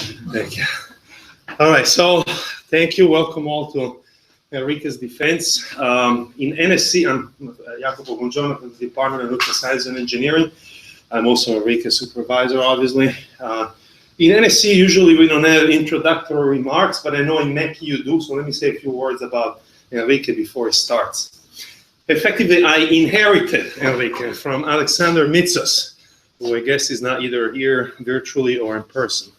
Thank you. All right, so thank you. Welcome all to Enrique's Defense. In NSC, I'm Jacopo Bongiorno from the Department of Nuclear Science and Engineering. I'm also Enrique's supervisor, obviously. In NSC, usually we don't have introductory remarks, but I know in MEC you do, so let me say a few words about Enrique before it starts. Effectively, I inherited Enrique from Alexander Mitsos, who I guess is not either here virtually or in person.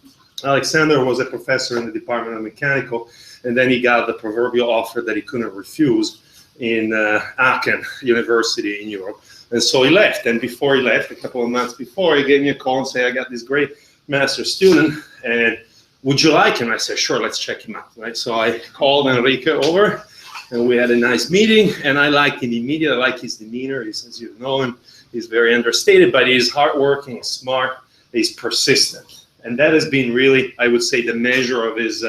Alexander was a professor in the Department of Mechanical, and then he got the proverbial offer that he couldn't refuse in Aachen University in Europe. And so he left, and before he left, a couple of months before, he gave me a call and said, I got this great master student, and would you like him? I said, sure, let's check him out, right? So I called Enrique over, and we had a nice meeting, and I liked him immediately. I like his demeanor. He's, as you know him, he's very understated, but he's hardworking, smart, he's persistent. And that has been really, I would say, the measure of his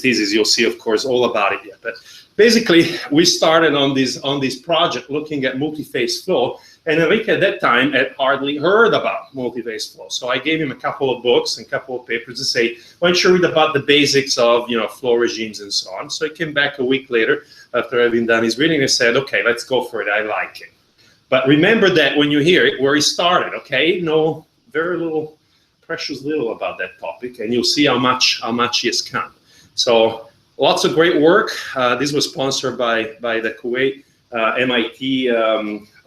thesis. You'll see, of course, all about it yet. But basically, we started on this project looking at multi-phase flow, and Enrique at that time had hardly heard about multi-phase flow. So I gave him a couple of books and a couple of papers to say, why don't you read about the basics of flow regimes and so on. So he came back a week later after having done his reading and said, okay, let's go for it. I like it. But remember that when you hear it, where he started, okay? No, very little, precious little about that topic, and you'll see how much he has come. So lots of great work. This was sponsored by the Kuwait MIT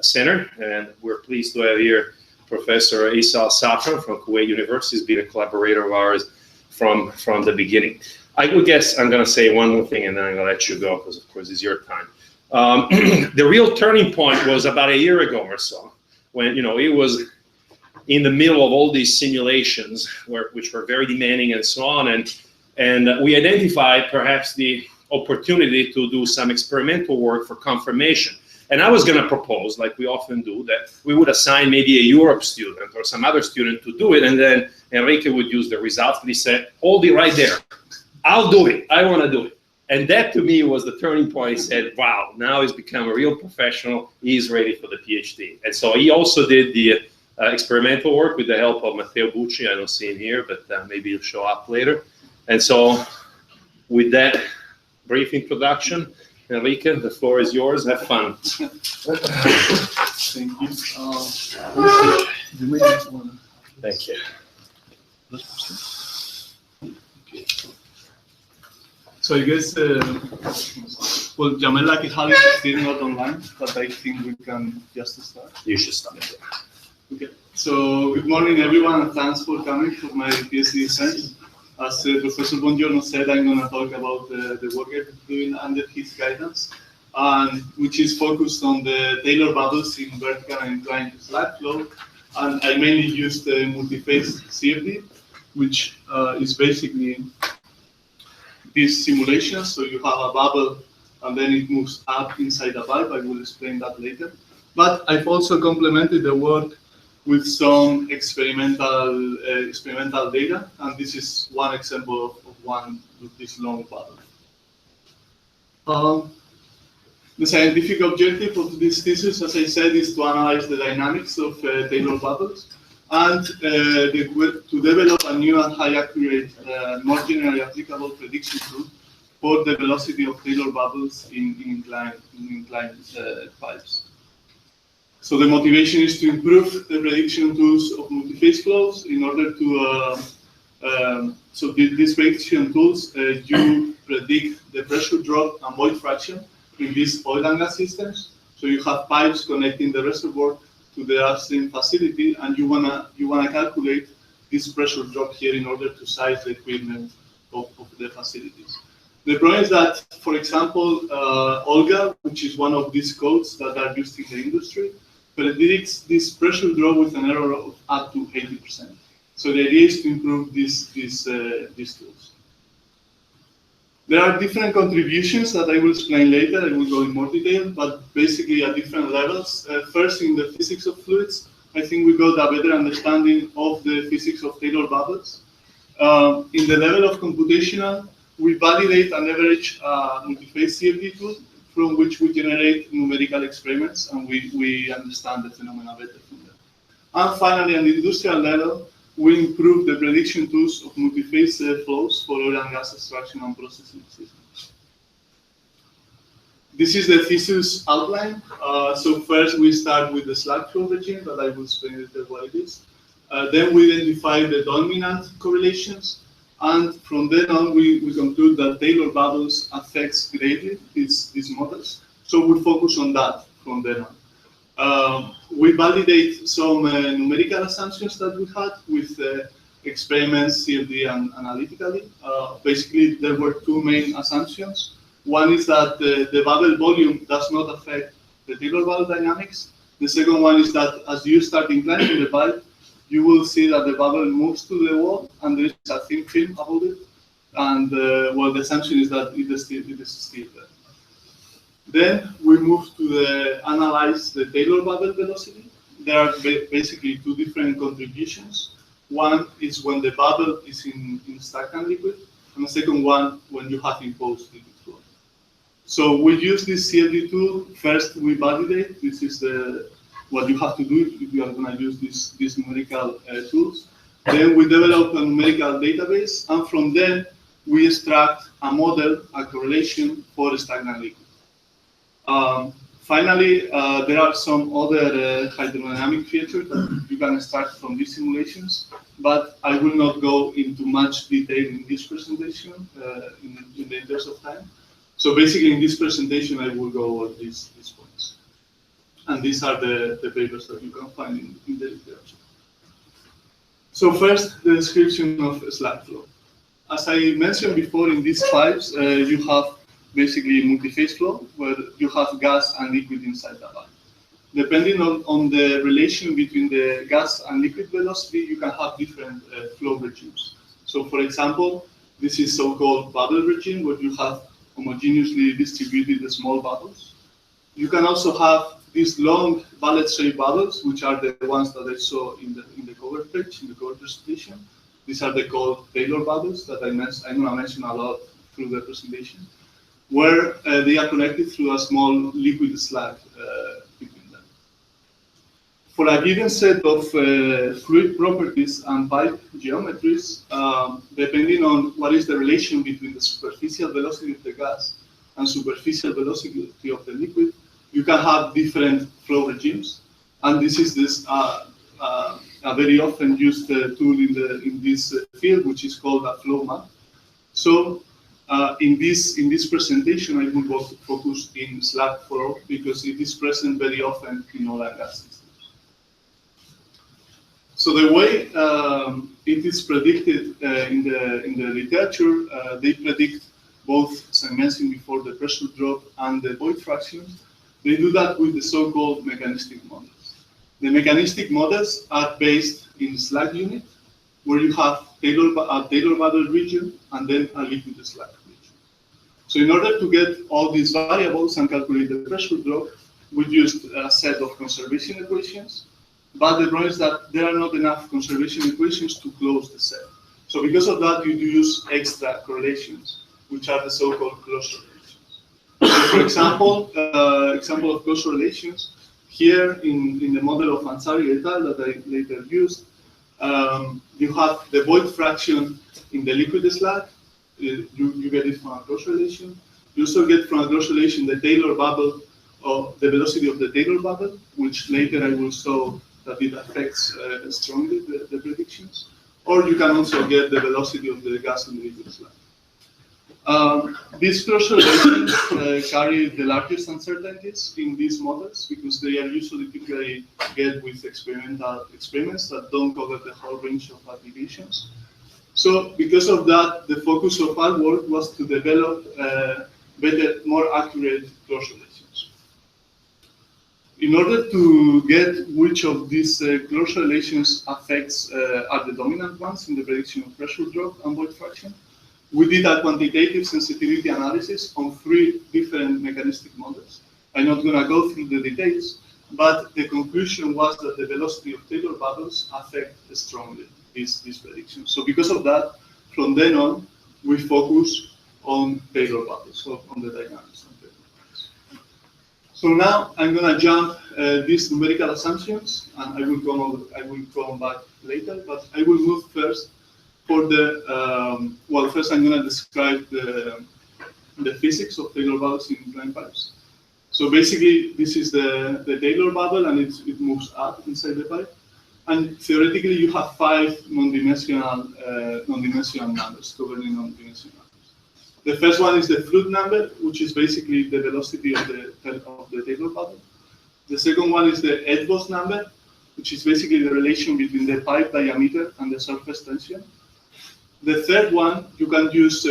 Center, and we're pleased to have here Professor Isa Safran from Kuwait University. He's been a collaborator of ours from the beginning. I would guess I'm going to say one more thing, and then I'm going to let you go because, of course, it's your time. The real turning point was about a year ago or so, when it was in the middle of all these simulations, which were very demanding and so on, and we identified perhaps the opportunity to do some experimental work for confirmation. And I was going to propose, like we often do, that we would assign maybe a Europe student or some other student to do it, and then Enrique would use the results. But he said, hold it right there. I'll do it. I want to do it. And that, to me, was the turning point. He said, wow, now he's become a real professional. He's ready for the PhD. And so he also did the experimental work with the help of Matteo Bucci. I don't see him here, but maybe he'll show up later. And so with that brief introduction, Enrique, the floor is yours. Have fun. Thank you. Thank you. So I guess, well, Jamela Kihali is still not online, but I think we can just start. You should start. Okay. So good morning, everyone, and thanks for coming for my PhD defense. As Professor Bongiorno said, I'm going to talk about the work I'm doing under his guidance, and which is focused on the Taylor bubbles in vertical and inclined slide flow. And I mainly use the multi-phase CFD, which is basically this simulation. So you have a bubble, and then it moves up inside a pipe. I will explain that later. But I've also complemented the work with some experimental data, and this is one example of one with this long bubble. The scientific objective of this thesis, as I said, is to analyze the dynamics of Taylor bubbles and to develop a new and high accurate, more generally applicable prediction tool for the velocity of Taylor bubbles in inclined pipes. So the motivation is to improve the prediction tools of multi-phase flows in order to, so these prediction tools, you predict the pressure drop and void fraction in these oil and gas systems. So you have pipes connecting the reservoir to the upstream facility, and you wanna calculate this pressure drop here in order to size the equipment of the facilities. The problem is that, for example, Olga, which is one of these codes that are used in the industry, predicts this pressure drop with an error of up to 80%. So the idea is to improve these tools. There are different contributions that I will explain later. I will go in more detail, but basically at different levels. First, in the physics of fluids, I think we got a better understanding of the physics of Taylor bubbles. In the level of computational, we validate and leverage multi-phase CFD tool from which we generate numerical experiments, and we understand the phenomena better from there. And finally, on the industrial level, we improved the prediction tools of multi-phase flows for oil and gas extraction and processing systems. This is the thesis outline. So first we start with the slag flow regime that I will explain later what it is. Then we identify the dominant correlations. And from then on, we conclude that Taylor bubbles affects greatly these models. So we focus on that from then on. We validate some numerical assumptions that we had with experiments, CFD, and analytically. Basically, there were two main assumptions. One is that the bubble volume does not affect the Taylor bubble dynamics. The second one is that as you start inclining the pipe, you will see that the bubble moves to the wall and there is a thin film above it. And well, the assumption is that it is still there. Then we move to analyze the Taylor bubble velocity. There are basically two different contributions. One is when the bubble is in stagnant liquid, and the second one when you have imposed liquid flow. So we use this CFD tool. First, we validate. This is what you have to do if you are going to use these numerical tools. Then we develop a numerical database, and from then we extract a model, a correlation for the stagnant liquid. Finally, there are some other hydrodynamic features that you can extract from these simulations, but I will not go into much detail in this presentation in the interest of time. So basically, in this presentation, I will go over these points. And these are the papers that you can find in the literature. So first, the description of slag flow. As I mentioned before, in these pipes, you have basically multi-phase flow, where you have gas and liquid inside the pipe. Depending on the relation between the gas and liquid velocity, you can have different flow regimes. So for example, this is so-called bubble regime, where you have homogeneously distributed small bubbles. You can also have these long ballet-shaped bubbles, which are the ones that I saw in the cover page, in the cover presentation. These are the called Taylor bubbles that I'm going to mention a lot through the presentation, where they are connected through a small liquid slag between them. For a given set of fluid properties and pipe geometries, depending on what is the relation between the superficial velocity of the gas and superficial velocity of the liquid, you can have different flow regimes. And this is a very often used tool in this field, which is called a flow map. So in this presentation, I will focus in slag flow because it is present very often in oil and gas systems. So the way it is predicted in the literature, they predict both, as I mentioned before, the pressure drop and the void fraction. They do that with the so-called mechanistic models. The mechanistic models are based in slag unit, where you have a Taylor bubble region and then a liquid slag region. So in order to get all these variables and calculate the pressure drop, we used a set of conservation equations, but the problem is that there are not enough conservation equations to close the set. So because of that, you use extra correlations, which are the so-called closure relations. So for example, example of closure relations, here in the model of Ansari et al. That I later used, you have the void fraction in the liquid slag. You get it from a closure relation. You also get from a closure relation the Taylor bubble, or the velocity of the Taylor bubble, which later I will show that it affects strongly the predictions. Or you can also get the velocity of the gas in the liquid slag. These closure relations carry the largest uncertainties in these models because they are usually typically get with experiments that don't cover the whole range of applications. So because of that, the focus of our work was to develop better, more accurate closure relations. In order to get which of these closure relations affects are the dominant ones in the prediction of pressure drop and void fraction, we did a quantitative sensitivity analysis on 3 different mechanistic models. I'm not going to go through the details, but the conclusion was that the velocity of Taylor bubbles affect strongly these predictions. So because of that, from then on, we focus on Taylor bubbles, so on the dynamics of Taylor bubbles. So now I'm going to jump these numerical assumptions, and I will come back later. But I will move first for the well. First, I'm going to describe the physics of Taylor bubbles in inclined pipes. So basically, this is the Taylor bubble, and it moves up inside the pipe. And theoretically, you have 5 non-dimensional numbers, governing non-dimensional numbers. The first one is the fluid number, which is basically the velocity of the Taylor bubble. The second one is the Edwards number, which is basically the relation between the pipe diameter and the surface tension. The third one, you can use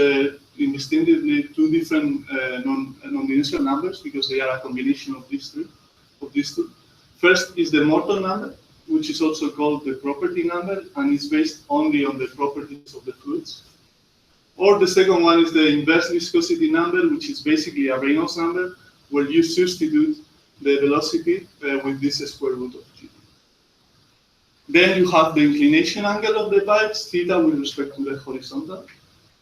indistinguishably 2 different non-dimensional numbers because they are a combination of these two. First is the Morton number, which is also called the property number, and is based only on the properties of the fluids. Or the second one is the inverse viscosity number, which is basically a Reynolds number, where you substitute the velocity with this square root of g. Then you have the inclination angle of the pipes, theta with respect to the horizontal.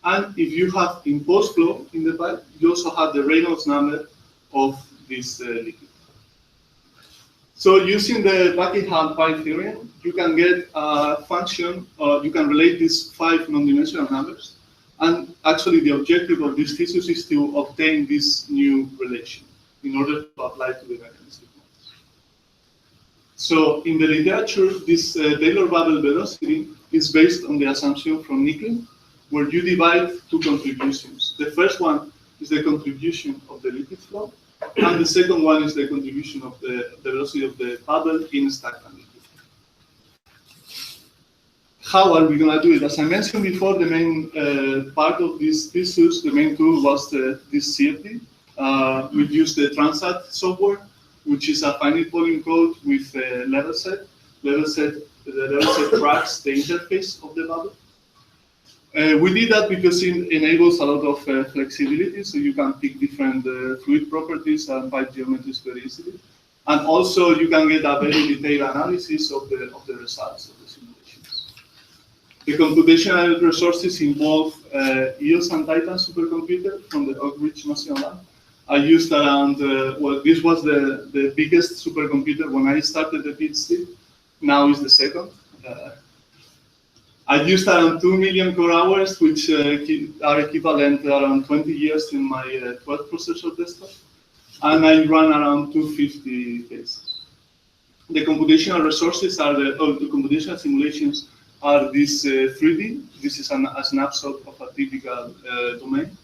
And if you have imposed flow in the pipe, you also have the Reynolds number of this liquid. So using the Buckingham pipe theorem, you can get a function, you can relate these 5 non-dimensional numbers. And actually the objective of this thesis is to obtain this new relation in order to apply to the mechanistic models. So in the literature, this Taylor bubble velocity is based on the assumption from Nicklin, where you divide 2 contributions. The first one is the contribution of the liquid flow, and the second one is the contribution of the velocity of the bubble in stagnant liquid. How are we going to do it? As I mentioned before, the main part of this thesis, the main tool was this CFD. We used the Transat software, which is a finite volume code with level set. The level set tracks the interface of the bubble. We did that because it enables a lot of flexibility, so you can pick different fluid properties and pipe geometries very easily. And also, you can get a very detailed analysis of the results of the simulations. The computational resources involve EOS and Titan supercomputer from the Oak Ridge National Lab. I used around, well, this was the biggest supercomputer when I started the PhD. Now is the second. I used around 2 million core hours, which are equivalent to around 20 years in my 12 processor desktop. And I run around 250 cases. The computational resources are the computational simulations are this 3D. This is a snapshot of a typical domain.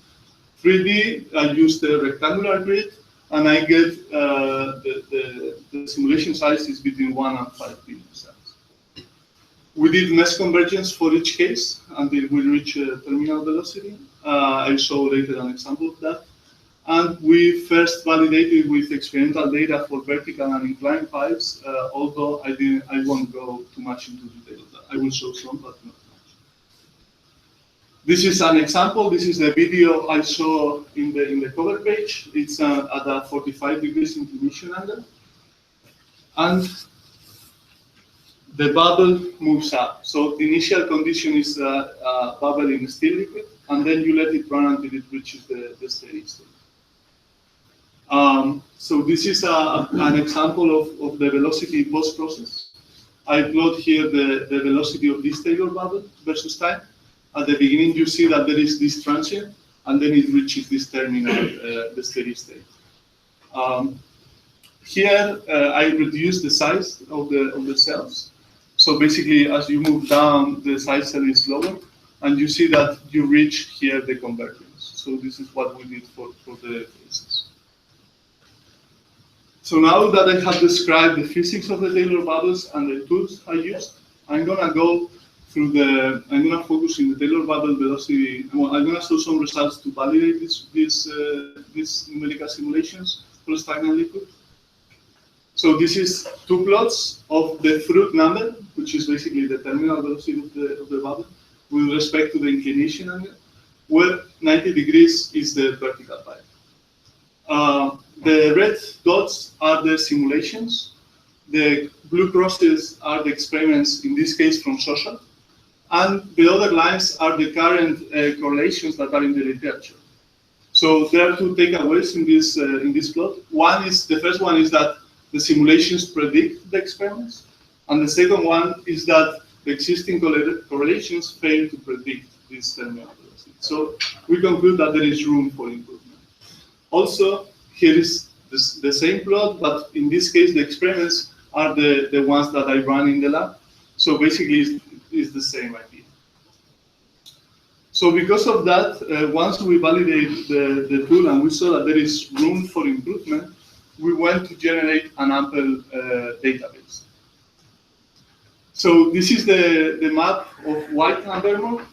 3D, I use the rectangular grid, and I get the simulation size is between 1 and 5 billion cells. We did mesh convergence for each case until we reach terminal velocity. I'll show later an example of that. And we first validated with experimental data for vertical and inclined pipes, although I won't go too much into detail of that. I will show some, but not much. This is an example. This is the video I saw in the cover page. It's at a 45 degrees inclination angle. And the bubble moves up. So the initial condition is a bubble in still liquid, and then you let it run until it reaches the steady state. So this is an example of the velocity post-process. I plot here the velocity of this Taylor bubble versus time. At the beginning, you see that there is this transient, and then it reaches this terminal, the steady state. Here, I reduce the size of the cells. So basically, as you move down, the size cell is lower, and you see that you reach here the convergence. So this is what we did for the cases. So now that I have described the physics of the Taylor bubbles and the tools I used, I'm gonna go through I'm gonna focus in the Taylor bubble velocity. Well, I'm gonna show some results to validate these numerical simulations for stagnant liquid. So this is 2 plots of the Fruit number, which is basically the terminal velocity of the bubble, with respect to the inclination angle, where 90 degrees is the vertical pipe. The red dots are the simulations. The blue crosses are the experiments, in this case from social. And the other lines are the current correlations that are in the literature. So there are two takeaways in this plot. The first one is that the simulations predict the experiments, and the second one is that the existing correlations fail to predict this terminal velocity. So we conclude that there is room for improvement. Also, here is the same plot, but in this case, the experiments are the ones that I run in the lab. So basically, it's the same idea. So because of that, once we validate the tool and we saw that there is room for improvement, we went to generate an ample database. So this is the map of white and Vermont.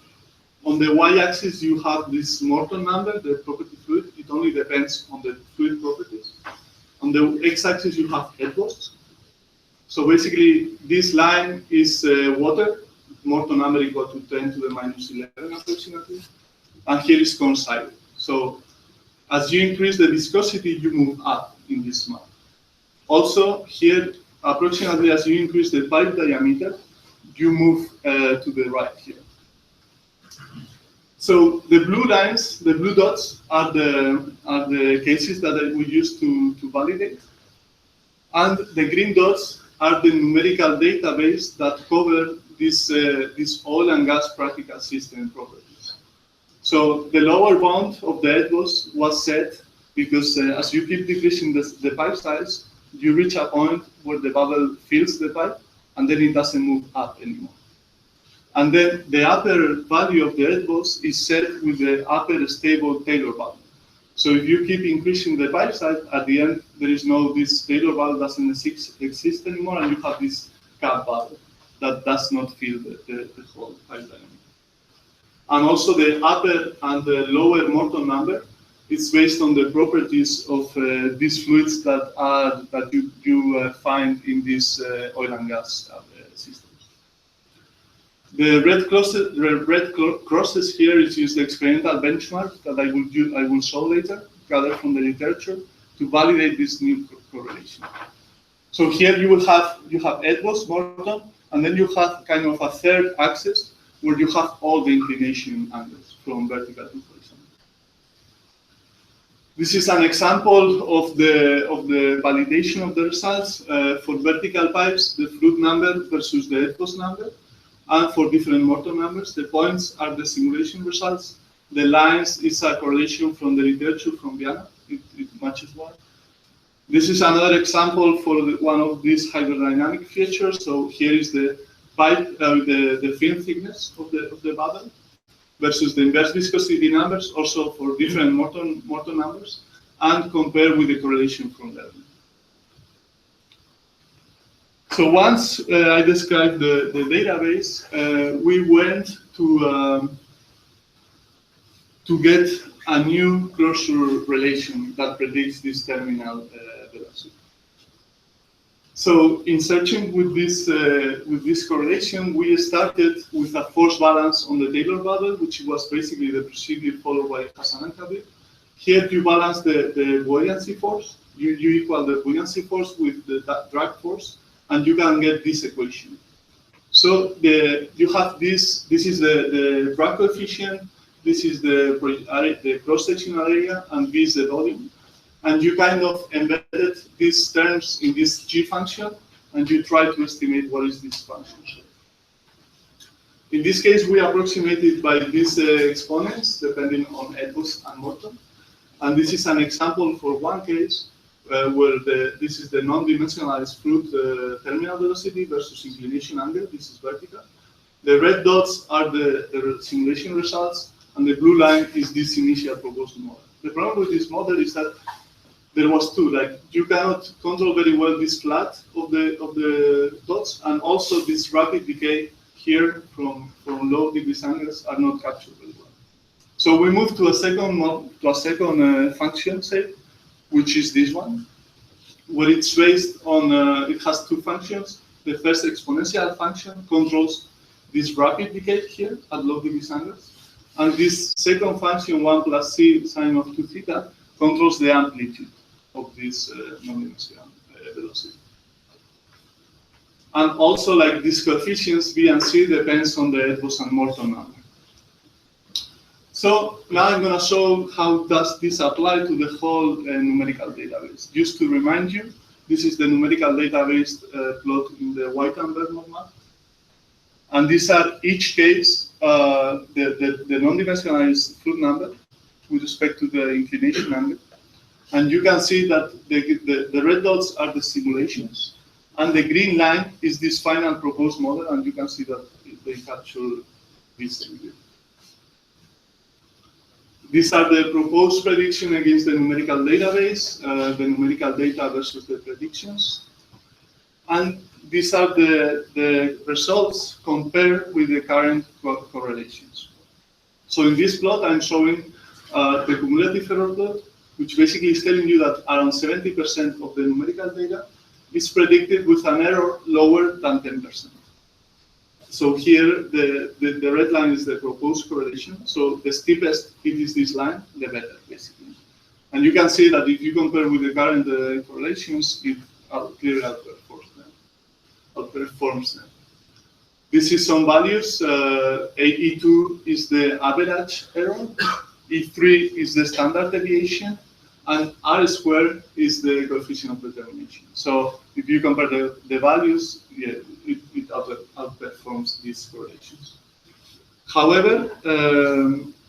On the y-axis, you have this Morton number, the property fluid. It only depends on the fluid properties. On the x-axis, you have edwos. So basically, this line is water. Morton number equal to 10 to the minus 11 approximately. And here is cone side. So as you increase the viscosity, you move up in this map. Also, here, approximately as you increase the pipe diameter, you move to the right here. So the blue lines, the blue dots, are the cases that we use to validate. And the green dots are the numerical database that cover this oil and gas practical system properties. So the lower bound of the edwos was set because as you keep decreasing the pipe size, you reach a point where the bubble fills the pipe and then it doesn't move up anymore. And then the upper value of the edwos is set with the upper stable Taylor value. So if you keep increasing the pipe size, at the end, this Taylor value doesn't exist anymore, and you have this cap value that does not fill the whole pipe diameter. And also the upper and the lower Morton number is based on the properties of these fluids that you find in these oil and gas systems. The red crosses here is just the experimental benchmark that I will show later, gathered from the literature, to validate this new correlation. So here you have edwos, Morton, and then you have kind of a third axis where you have all the inclination angles from vertical to horizontal. This is an example of the validation of the results for vertical pipes, the fluid number versus the edwos number. And for different Morton numbers, the points are the simulation results. The lines is a correlation from the literature from Vienna. It matches well. This is another example for one of these hydrodynamic features. So here is the pipe, the film thickness of the bubble versus the inverse viscosity numbers, also for different Morton numbers, and compare with the correlation from level. So once I described the database, we went to get a new closure relation that predicts this terminal velocity. So in searching with this correlation, we started with a force balance on the Taylor bubble, which was basically the procedure followed by Hassan and Kabir. Here you balance the buoyancy force. You equal the buoyancy force with the drag force, and you can get this equation. So you have this is the drag coefficient, this is the cross-sectional area, and this is the volume. And you kind of embedded these terms in this G function, and you try to estimate what is this function. In this case, we approximated by these exponents, depending on edwos and Morton. And this is an example for one case, where this is the non-dimensionalized fluid terminal velocity versus inclination angle. This is vertical. The red dots are the simulation results, and the blue line is this initial proposed model. The problem with this model is that there was two. Like, you cannot control very well this flat of the dots, and also this rapid decay here from low degrees angles are not captured very well. So we moved to a second function set, which is this one, where it's based on, it has two functions. The first exponential function controls this rapid decay here at low degrees angles. And this second function, 1 plus c sine of 2 theta, controls the amplitude of this non-dimensional velocity. And also, like these coefficients, B and C, depends on the edwos and Morton number. So now I'm going to show how does this apply to the whole numerical database. Just to remind you, this is the numerical database plot in the white and Vermont map. And these are each case, the non-dimensionalized fluid number with respect to the inclination angle. And you can see that the red dots are the simulations. And the green line is this final proposed model. And you can see that they capture this. These are the proposed prediction against the numerical database, the numerical data versus the predictions. And these are the results compared with the current correlations. So in this plot, I'm showing the cumulative error plot, which basically is telling you that around 70% of the numerical data is predicted with an error lower than 10%. So here, the red line is the proposed correlation. So the steepest it is this line, the better, basically. And you can see that if you compare with the current correlations, it clearly outperforms them. This is some values. E2 is the average error. E3 is the standard deviation. And R squared is the coefficient of determination. So if you compare the values, yeah, it outperforms these correlations. However,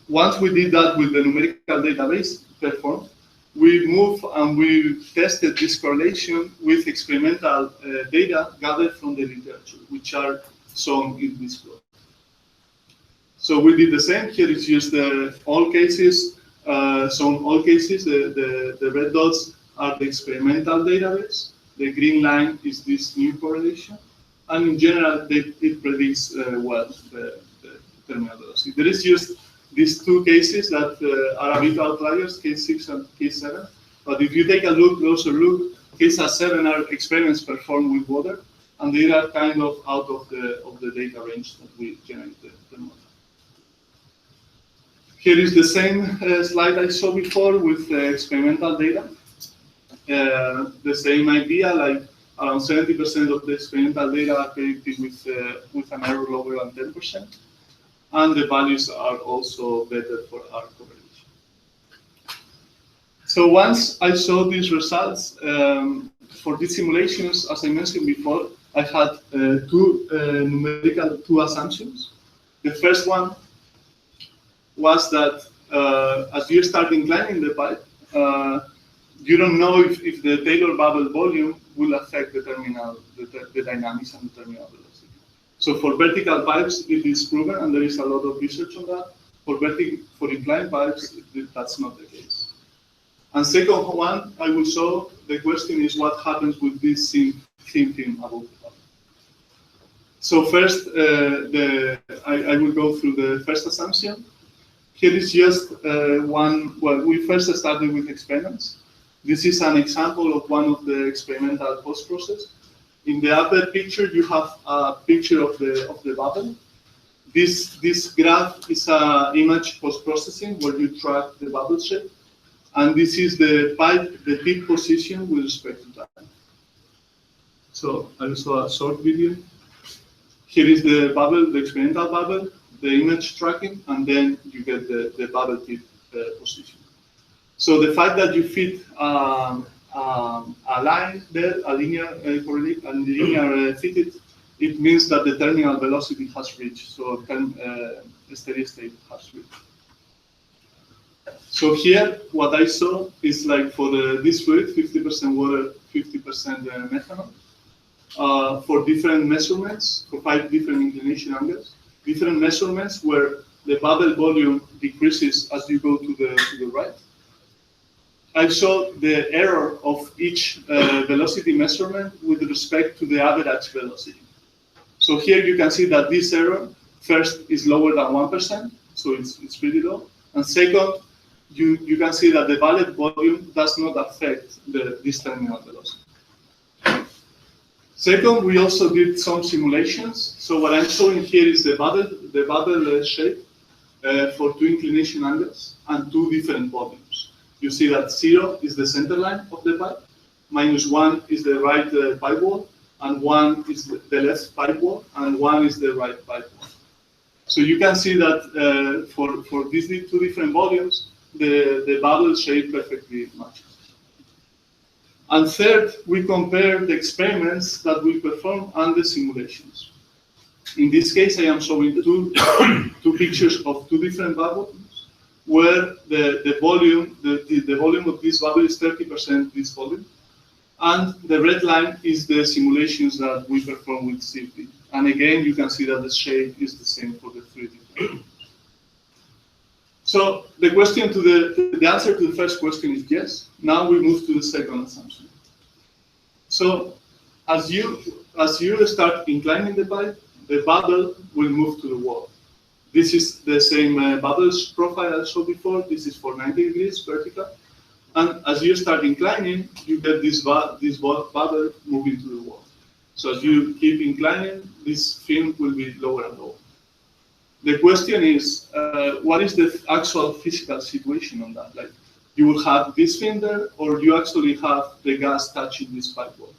once we did that with the numerical database performed, we moved and we tested this correlation with experimental data gathered from the literature, which are shown in this plot. So we did the same. Here is just all cases. So in all cases, the red dots are the experimental database. The green line is this new correlation. And in general, it predicts well the terminal velocity. There is just these two cases that are a bit outliers, case 6 and case 7. But if you take a closer look, case 7 are experiments performed with water, and they are kind of out of the data range that we generated the model. Here is the same slide I saw before with experimental data. The same idea, like around 70% of the experimental data are predicted with an error lower than 10%. And the values are also better for R correlation. So once I saw these results, for these simulations, as I mentioned before, I had two assumptions. The first one was that as you start inclining the pipe, you don't know if the Taylor bubble volume will affect the dynamics and the terminal velocity. So for vertical pipes, it is proven, and there is a lot of research on that. For inclined pipes, that's not the case. And second one, I will show the question is what happens with this thin film above the pipe. So first, I will go through the first assumption. Here is just one. Well, we first started with experiments. This is an example of one of the experimental post-process. In the upper picture, you have a picture of the bubble. This graph is an image post-processing where you track the bubble shape. And this is the pipe, the tip position with respect to time. So I will show a short video. Here is the bubble, the experimental bubble, the image tracking, and then you get the bubble tip position. So the fact that you fit a line there, a linear fitted, it means that the terminal velocity has reached, so steady state has reached. So here, what I saw is like for this fluid, 50% water, 50% methanol, for different measurements, for 5 different inclination angles, different measurements where the bubble volume decreases as you go to the right. I showed the error of each velocity measurement with respect to the average velocity. So here you can see that this error first is lower than 1%, so it's pretty low. And second, you can see that the bubble volume does not affect this terminal velocity. Second, we also did some simulations. So what I'm showing here is the bubble shape for 2 inclination angles and 2 different volumes. You see that 0 is the center line of the pipe, -1 is the right pipe wall, and 1 is the left pipe wall, and 1 is the right pipe wall. So you can see that for these two different volumes, the bubble shape perfectly matches. And third, we compare the experiments that we perform and the simulations. In this case, I am showing two pictures of two different bubbles, where the volume of this bubble is 30% this volume, and the red line is the simulations that we perform with CFD. And again, you can see that the shape is the same for the three different. So the answer to the first question is yes. Now we move to the second assumption. So as you start inclining the pipe, the bubble will move to the wall. This is the same bubbles profile I showed before. This is for 90 degrees vertical. And as you start inclining, you get this bubble moving to the wall. So as you keep inclining, this film will be lower and lower. The question is, what is the actual physical situation on that? Like, you will have this film there, or you actually have the gas touching this pipe wall.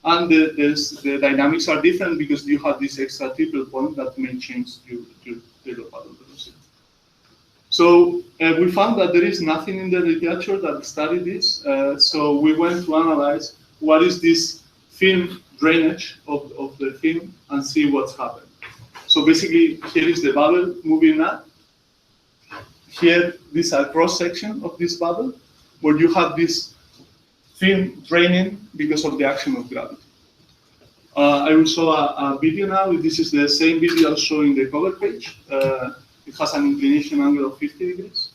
And the dynamics are different because you have this extra triple point that may change your bubble velocity. So we found that there is nothing in the literature that studied this. So we went to analyze what is this film drainage of the film and see what's happened. So basically, here is the bubble moving up. Here, this is a cross section of this bubble, where you have this film draining because of the action of gravity. I will show a video now. This is the same video I'll show in the cover page. It has an inclination angle of 50 degrees.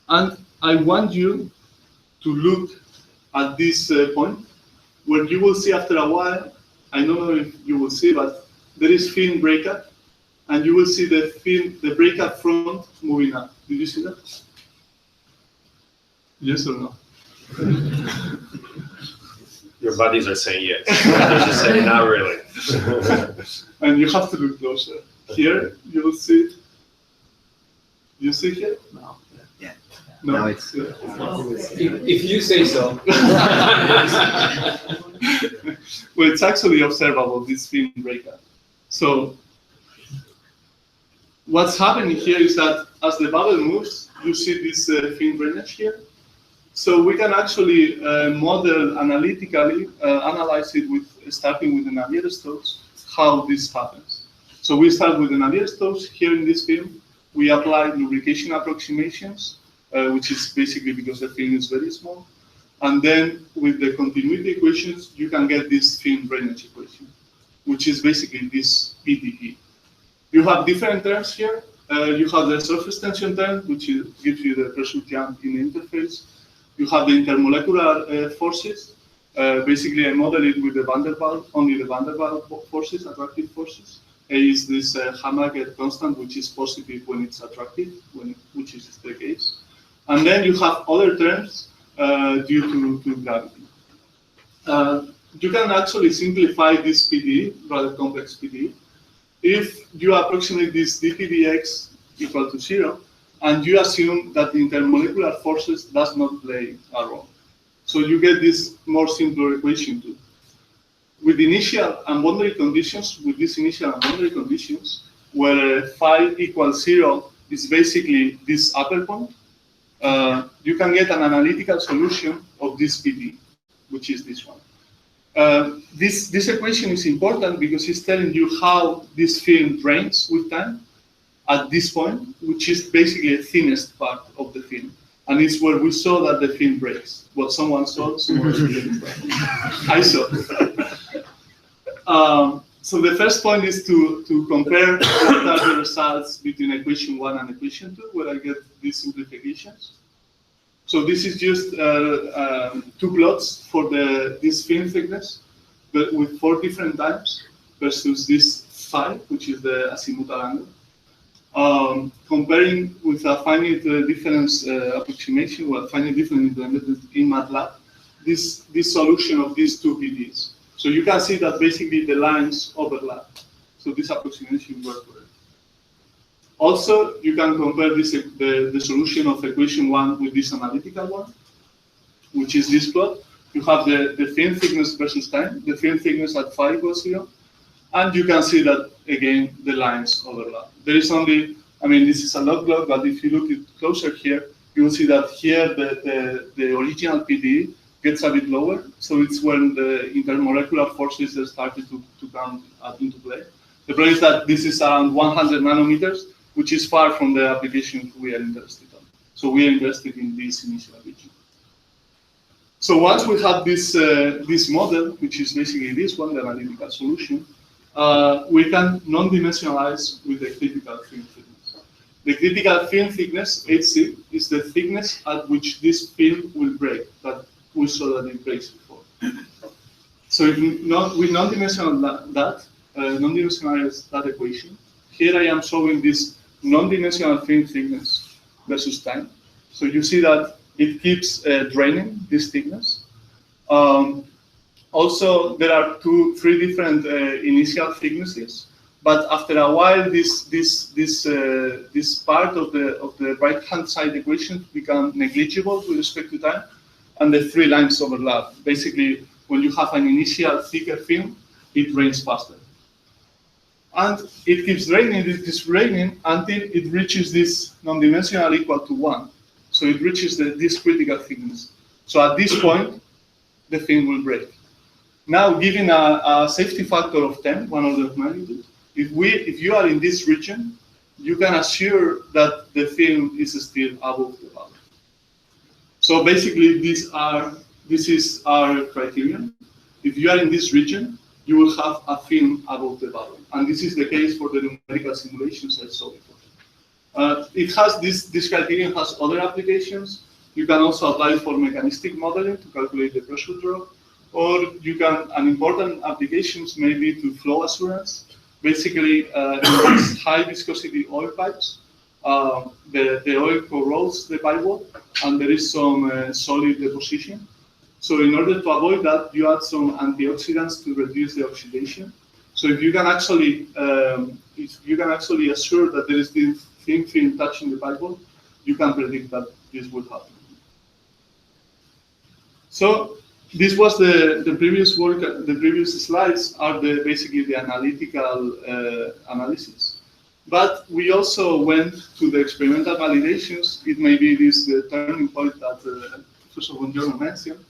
And I want you to look at this point, where you will see after a while, I don't know if you will see, but there is film breakup, and you will see the breakup front moving up. Did you see that? Yes or no? Your buddies are saying yes. Others are saying not really. And you have to look closer. Here, you will see. You see here? No. Yeah. No, Now it's. If you say so. Well, it's actually observable, this film breakup. So what's happening here is that as the bubble moves, you see this film drainage here. So we can actually model analytically, analyze it starting with the Navier-Stokes, how this happens. So we start with the Navier-Stokes. Here in this film, we apply lubrication approximations, which is basically because the film is very small. And then with the continuity equations, you can get this film drainage equation, which is basically this PTE. You have different terms here. You have the surface tension term, which gives you the pressure jump in the interface. You have the intermolecular forces. Basically, I model it with the van der Waals, only the van der Waals forces, attractive forces. A is this Hammaker constant, which is positive when it's attractive, which is the case. And then you have other terms due to gravity. You can actually simplify this PDE, rather complex PDE, if you approximate this dpdx equal to 0, and you assume that the intermolecular forces does not play a role. So you get this more simpler equation too. With initial and boundary conditions, where phi equals 0 is basically this upper point, you can get an analytical solution of this PD, which is this one. This equation is important because it's telling you how this film drains with time at this point, which is basically the thinnest part of the film. And it's where we saw that the film breaks. What someone saw, someone didn't. I saw. So the first point is to compare what are the results between equation 1 and equation 2, where I get these simplifications. So this is just 2 plots for this film thickness, but with 4 different times versus this phi, which is the azimuthal angle. Comparing with a finite difference approximation, well, finite difference in MATLAB, this solution of these 2 PDs. So you can see that basically the lines overlap. So this approximation works for it. Also, you can compare this, the solution of equation 1 with this analytical one, which is this plot. You have the film thickness versus time, the film thickness at phi equals 0, And you can see that, again, the lines overlap. There is only, I mean, this is a log, but if you look it closer here, you will see that here the original PD gets a bit lower. So it's when the intermolecular forces are started to come into play. The problem is that this is around 100 nanometers, which is far from the application we are interested in. So we are interested in this initial region. So once we have this, this model, which is basically this one, the analytical solution, we can non-dimensionalize with the critical film thickness. The critical film thickness, HC, is the thickness at which this film will break, that we saw that it breaks before. So if we non-dimensionalize that equation, here I am showing this non-dimensional film thickness versus time. So you see that it keeps draining this thickness. Also, there are three different initial thicknesses, but after a while, this part of the right-hand side equation become negligible with respect to time, and the three lines overlap. Basically, when you have an initial thicker film, it drains faster. And it keeps draining until it reaches this non-dimensional equal to 1. So it reaches this critical thickness. So at this point, the film will break. Now, given a safety factor of 10, 1 order of magnitude, if you are in this region, you can assure that the film is still above the value. So basically, this is our criterion. If you are in this region, you will have a film above the value. And this is the case for the numerical simulations I saw before. It has this criterion has other applications. You can also apply it for mechanistic modeling to calculate the pressure drop, or you can, an important applications may be to flow assurance. Basically, in these high viscosity oil pipes, the oil corrodes the pipe wall, and there is some solid deposition. So in order to avoid that, you add some antioxidants to reduce the oxidation. So if you can actually assure that there is this thin film touching the pipe wall, you can predict that this will happen. So this was the previous work. The previous slides are basically the analytical analysis. But we also went to the experimental validations. It may be this turning point that Professor Buongiorno mentioned.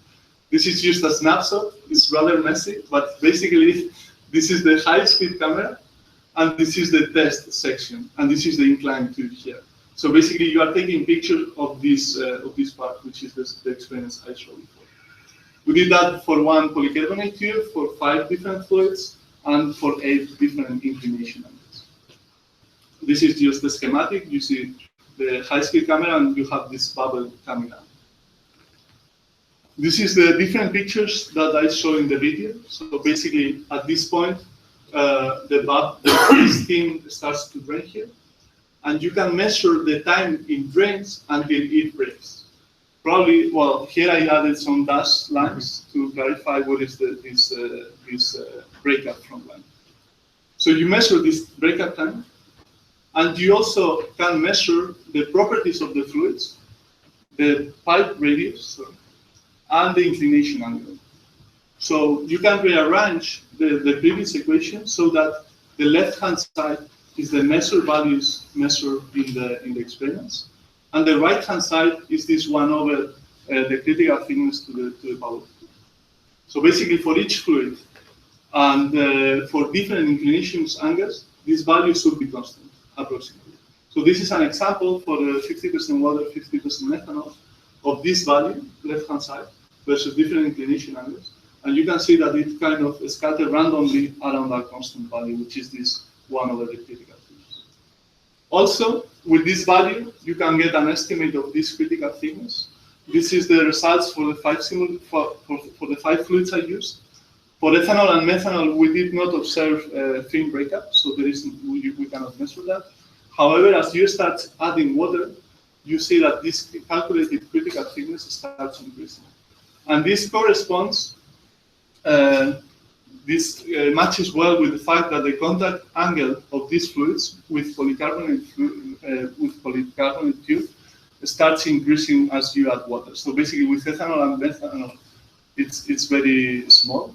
This is just a snapshot. It's rather messy, but basically, this is the high-speed camera, and this is the test section, and this is the inclined tube here. So basically, you are taking pictures of this part, which is the experience I showed before. We did that for one polycarbonate tube, for 5 different fluids, and for 8 different inclination angles. This is just the schematic. You see the high-speed camera, and you have this bubble coming out. This is the different pictures that I show in the video. So basically, at this point, the steam starts to drain here, and you can measure the time it drains until it breaks. Probably, well, here I added some dashed lines to clarify what is this breakup from line. So you measure this breakup time, and you also can measure the properties of the fluids, the pipe radius, and the inclination angle. So you can rearrange the previous equation so that the left-hand side is the measured values measured in the experiments, and the right-hand side is this 1 over the critical thickness to the power. So basically, for each fluid and for different inclinations angles, these values should be constant, approximately. So this is an example for the 50% water, 50% methanol of this value, left-hand side, versus different inclination angles. And you can see that it kind of scattered randomly around that constant value, which is this 1 over the critical thickness. Also, with this value, you can get an estimate of this critical thickness. This is the results for the 5 fluids I used. For ethanol and methanol, we did not observe film breakup, so we cannot measure that. However, as you start adding water, you see that this calculated critical thickness starts increasing. And this corresponds, matches well with the fact that the contact angle of these fluids with polycarbonate tube starts increasing as you add water. So basically, with ethanol and methanol, it's very small.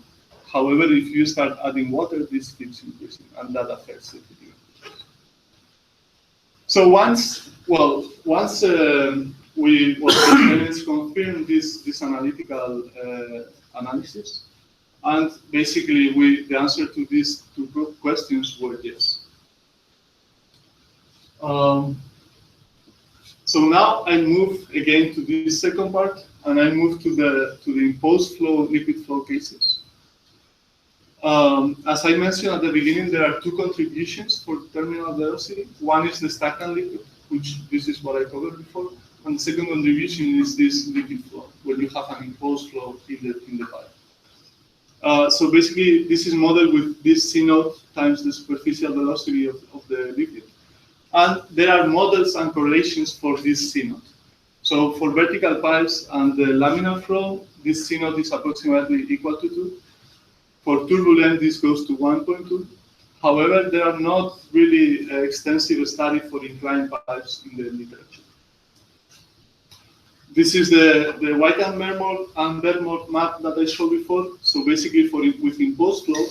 However, if you start adding water, this keeps increasing, and that affects the critical features. So once we confirmed this analytical analysis, and basically the answer to these two questions were yes. So now I move again to this second part, and I move to the imposed flow, liquid flow cases. As I mentioned at the beginning, there are two contributions for terminal velocity. One is the stagnant liquid, which this is what I covered before, and the second contribution is this liquid flow, where you have an imposed flow in the pipe. So basically, this is modeled with this C naught times the superficial velocity of the liquid. And there are models and correlations for this C naught. So for vertical pipes and the laminar flow, this C naught is approximately equal to 2. For turbulent, this goes to 1.2. However, there are not really extensive studies for inclined pipes in the literature. This is the White and Vermont map that I showed before. So basically, with imposed flow,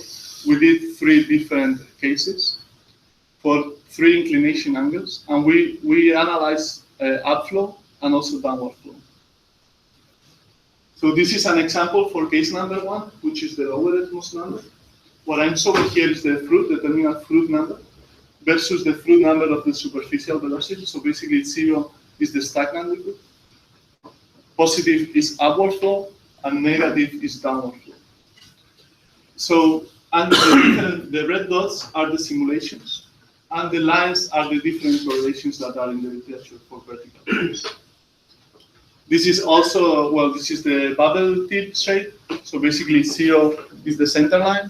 we did 3 different cases for 3 inclination angles, and we analyzed upflow and also downward flow. So this is an example for case number 1, which is the lowermost number. What I'm showing here is the terminal fruit number, versus the fruit number of the superficial velocity. So basically, 0 is the stagnant liquid, positive is upward flow, and negative is downward flow. So, and the red dots are the simulations, and the lines are the different correlations that are in the literature for vertical flows. This is also, well, this is the bubble tip shape. So basically, 0 is the center line,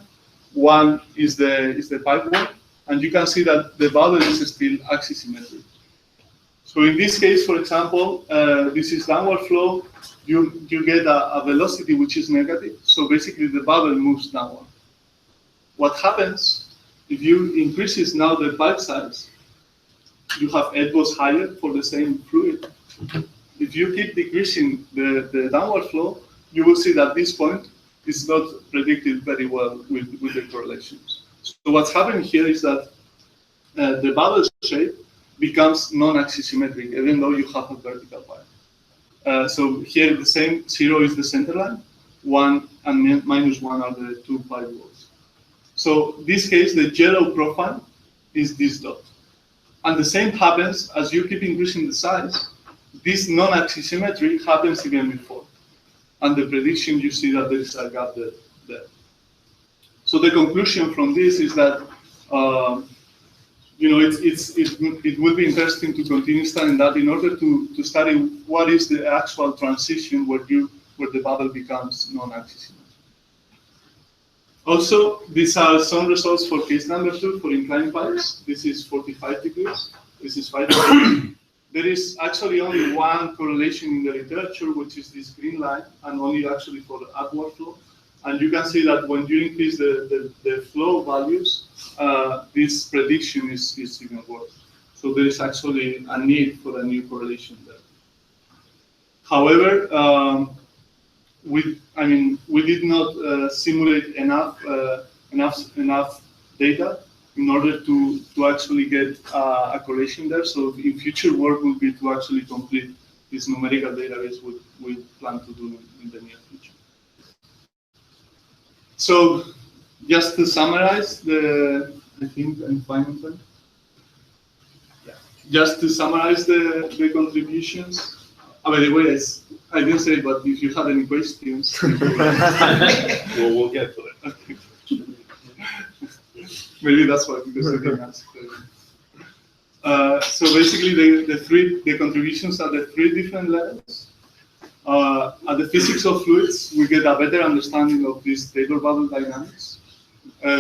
1 is the pipe wall, and you can see that the bubble is still axisymmetric. So in this case, for example, this is downward flow. You get a velocity which is negative. So basically, the bubble moves downward. What happens if you increases now the pipe size? You have edgewalls higher for the same fluid. If you keep decreasing the downward flow, you will see that this point is not predicted very well with the correlations. So what's happening here is that the bubble shape becomes non-axisymmetric, even though you have a vertical pipe. So here the same 0 is the center line, 1 and -1 are the 2 pipe walls. So in this case, the yellow profile is this dot. And the same happens as you keep increasing the size. This non-axisymmetry happens even before. And the prediction, you see that there is a gap there. So the conclusion from this is that it would be interesting to continue studying that in order to study what is the actual transition where the bubble becomes non-axisymmetric. Also, these are some results for case number 2 for inclined pipes. This is 45 degrees. This is 5 degrees. There is actually only one correlation in the literature, which is this green line, and only actually for the upward flow. And you can see that when you increase the flow values, this prediction is even worse. So there is actually a need for a new correlation there. However, we did not simulate enough data in order to actually get a correlation there. So in future work will be to actually complete this numerical database we plan to do in the near future. So just to summarize I think I'm fine with that. Yeah. Just to summarize the contributions. By the way, I didn't say, but if you have any questions, we'll get to it. Okay. Maybe that's why, because I didn't ask. So basically, the contributions are the 3 different levels. At the physics of fluids, we get a better understanding of this Taylor bubble dynamics.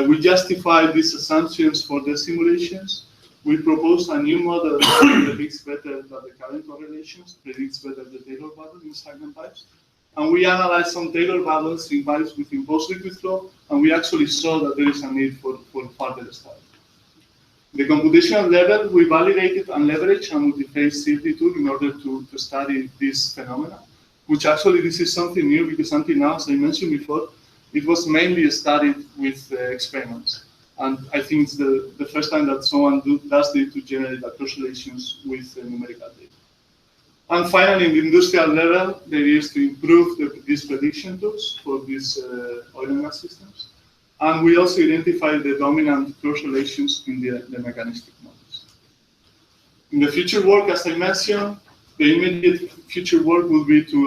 We justify these assumptions for the simulations. We propose a new model that predicts better than the current correlations, predicts better the Taylor bubble in stagnant pipes. And we analyzed some Taylor bubbles in pipes with imposed liquid flow, and we actually saw that there is a need for further study. The computational level, we validated and leveraged a multi-phase CFD tool in order to study this phenomena, which actually this is something new because until now, as I mentioned before, it was mainly studied with experiments. And I think it's the first time that someone does it to generate across relations with numerical data. And finally, in the industrial level, the idea is to improve these prediction tools for these oil and gas systems. And we also identify the dominant cross relations in the mechanistic models. In the future work, as I mentioned, the immediate future work will be to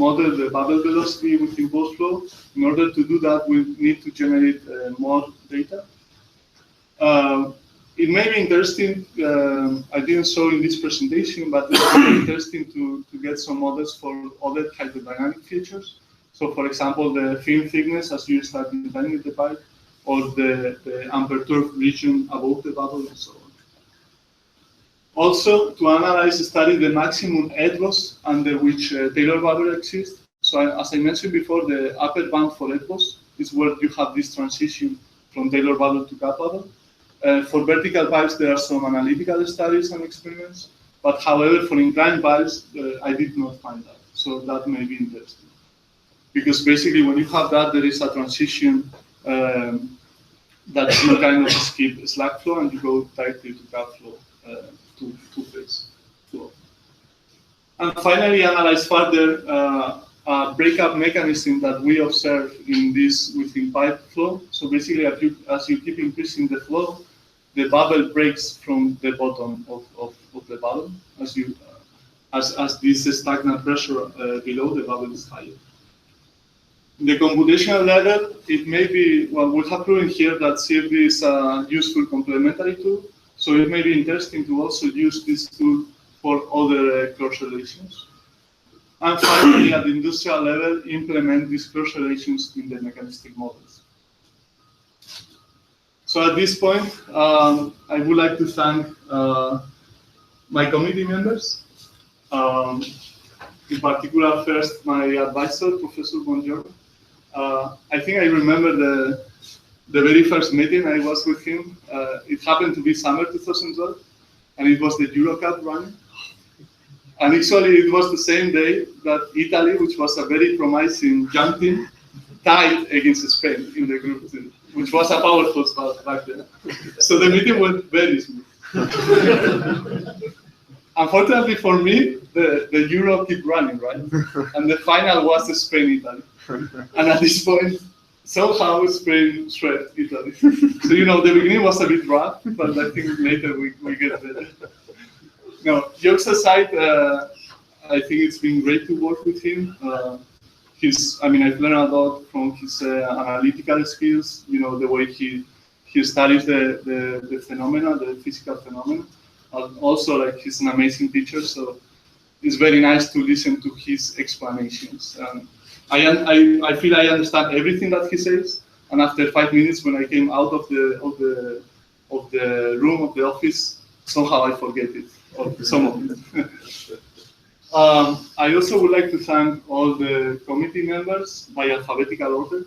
model the bubble velocity with impulse flow. In order to do that, we need to generate more data. It may be interesting, I didn't show in this presentation, but it's very interesting to get some models for other hydrodynamic features. So for example, the film thickness as you start designing the pipe, or the unperturbed region above the bubble and so on. Also, to analyze, study the maximum edge loss under which Taylor bubble exists. So as I mentioned before, the upper band for edge loss is where you have this transition from Taylor bubble to gap bubble. For vertical pipes, there are some analytical studies and experiments, but however, for inclined pipes, I did not find that. So that may be interesting. Because basically, when you have that, there is a transition that you kind of skip slack flow and you go directly to gap flow, two-phase flow. And finally, analyze further a breakup mechanism that we observe in this within pipe flow. So basically, as you keep increasing the flow, the bubble breaks from the bottom of the bubble as this stagnant pressure below the bubble is higher. In the computational level, it may be, well, we have proven here that CFD is a useful complementary tool. So it may be interesting to also use this tool for other cross relations. And finally, at the industrial level, implement these cross relations in the mechanistic models. So at this point, I would like to thank my committee members. In particular, first, my advisor, Professor Bongiorno. I think I remember the very first meeting I was with him. It happened to be summer 2012, and it was the Eurocup running. And actually, it was the same day that Italy, which was a very promising young team, tied against Spain in the group, which was a powerful spot back then. So the meeting went very smooth. Unfortunately for me, the Euro kept running, right? And the final was Spain-Italy. And at this point, somehow Spain swept Italy. So, you know, the beginning was a bit rough, but I think later we get better. No, jokes aside, I think it's been great to work with him. I've learned a lot from his analytical skills, you know, the way he studies the phenomena, the physical phenomena. Also, like, he's an amazing teacher, so it's very nice to listen to his explanations. I feel I understand everything that he says, and after 5 minutes, when I came out of the room of the office, somehow I forget it, or some of it. I also would like to thank all the committee members by alphabetical order.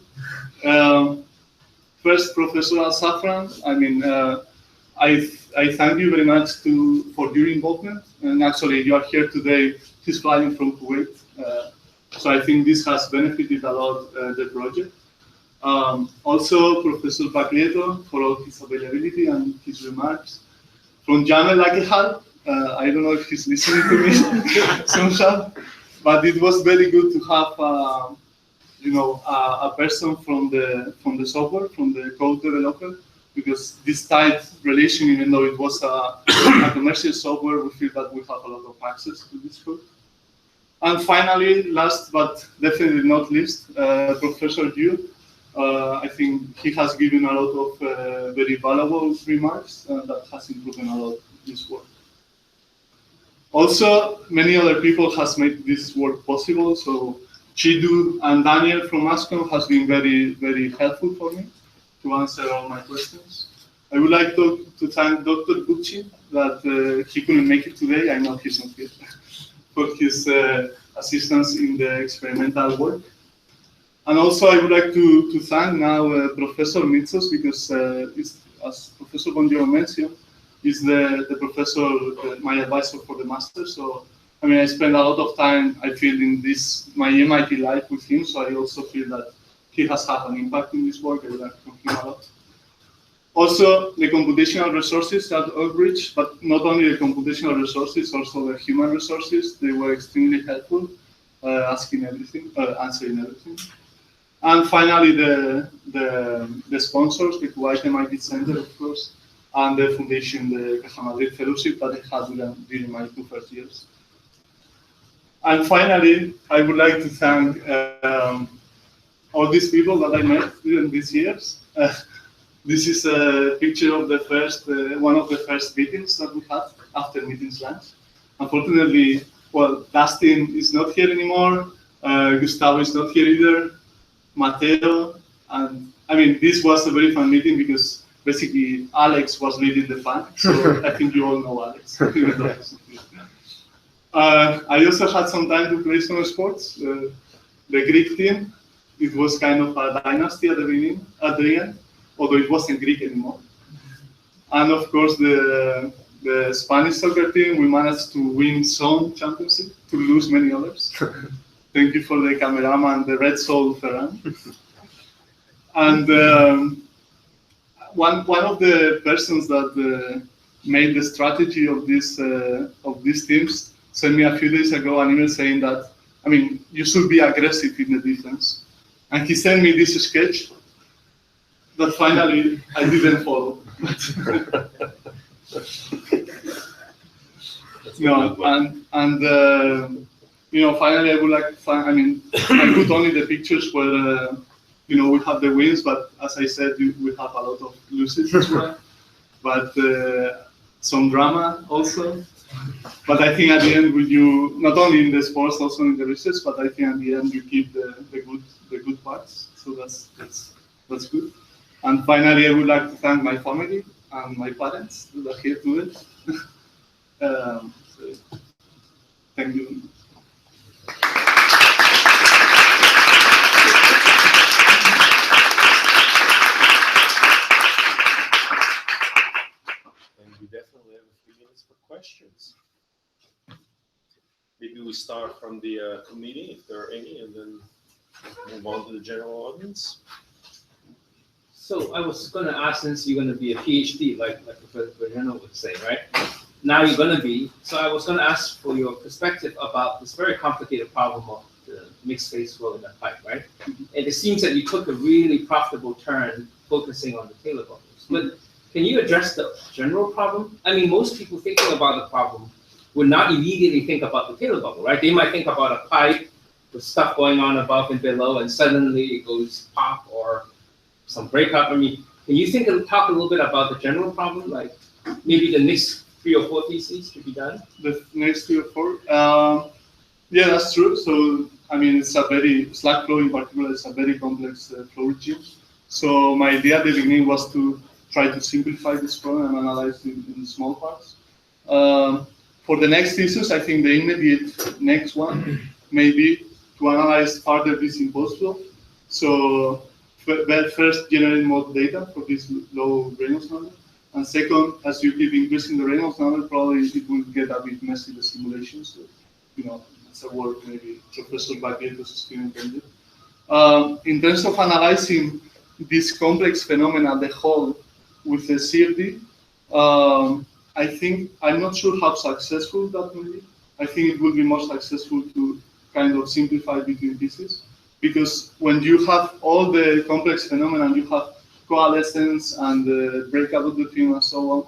First, Professor Al-Safran. I thank you very much for your involvement. And actually, you are here today. He's flying from Kuwait. So I think this has benefited a lot the project. Also, Professor Baglietto for all his availability and his remarks. From Jamel Akehal, I don't know if he's listening to me somehow, but it was very good to have a person from the software, from the code developer, because this tight relation, even though it was a commercial software, we feel that we have a lot of access to this code. And finally, last but definitely not least, Professor Yu. I think he has given a lot of very valuable remarks that has improved a lot this work. Also, many other people has made this work possible. So Chidu and Daniel from ASCOM has been very, very helpful for me to answer all my questions. I would like to thank Dr. Gucci that he couldn't make it today. I know he's not here for his assistance in the experimental work. And also, I would like to thank now Professor Mitsos, because as Professor Bongiorno mentioned, is the professor, my advisor for the master. So, I spend a lot of time, I feel, in my MIT life with him. So I also feel that he has had an impact in this work. I learned from him a lot. Also, the computational resources at Oak Ridge, but not only the computational resources, also the human resources, they were extremely helpful, answering everything. And finally, the sponsors, the Kuwait MIT Center, of course, and the foundation, the Caja Madrid Fellowship that I had during my 2 first years. And finally, I would like to thank all these people that I met during these years. This is a picture of the first, one of the first meetings that we had after meetings lunch. Unfortunately, well, Dustin is not here anymore. Gustavo is not here either. Mateo, and I mean, this was a very fun meeting because basically Alex was leading the fun. So I think you all know Alex. I also had some time to play some sports. The Greek team, it was kind of a dynasty at the end, although it wasn't Greek anymore. And of course, the Spanish soccer team, we managed to win some championship, to lose many others. Thank you for the cameraman, the Red Soul Ferran. And one of the persons that made the strategy of these teams sent me a few days ago an email saying that, I mean, you should be aggressive in the defense. And he sent me this sketch that finally I didn't follow. You know, finally I would like to find, I mean, I put only the pictures where, you know, we have the wins, but as I said, we have a lot of losses as well. But some drama also. But I think at the end, with you, not only in the sports, also in the research, but I think at the end you keep the good parts. So that's good. And finally, I would like to thank my family and my parents that are here to it. So, thank you. And we definitely have a few minutes for questions. Maybe we start from the committee, if there are any, and then move on to the general audience. So I was going to ask, since you're going to be a PhD, like Professor Bernardo would say, right? Now you're going to be. So I was going to ask for your perspective about this very complicated problem of the mixed phase flow in the pipe, right? And it seems that you took a really profitable turn focusing on the Taylor bubbles. But can you address the general problem? I mean, most people thinking about the problem would not immediately think about the Taylor bubble, right? They might think about a pipe with stuff going on above and below, and suddenly it goes pop or some breakup. I mean, can you talk a little bit about the general problem, like maybe the next 3 or 4 theses should be done? The next 3 or 4? Yeah, that's true. So, I mean, it's a very, slack flow in particular is a very complex flow regime. So my idea at the beginning was to try to simplify this problem and analyze it in small parts. For the next thesis, I think the immediate next one may be to analyze further this impulse flow. So first generate more data for this low Reynolds number. And second, as you keep increasing the Reynolds number, probably it will get a bit messy, the simulation. So, you know, it's a work maybe Professor Bagueto's student can do. In terms of analyzing this complex phenomena, the whole with the CFD, I think, I'm not sure how successful that will be. I think it would be more successful to kind of simplify between pieces. Because when you have all the complex phenomena, you have coalescence and the breakup of the film and so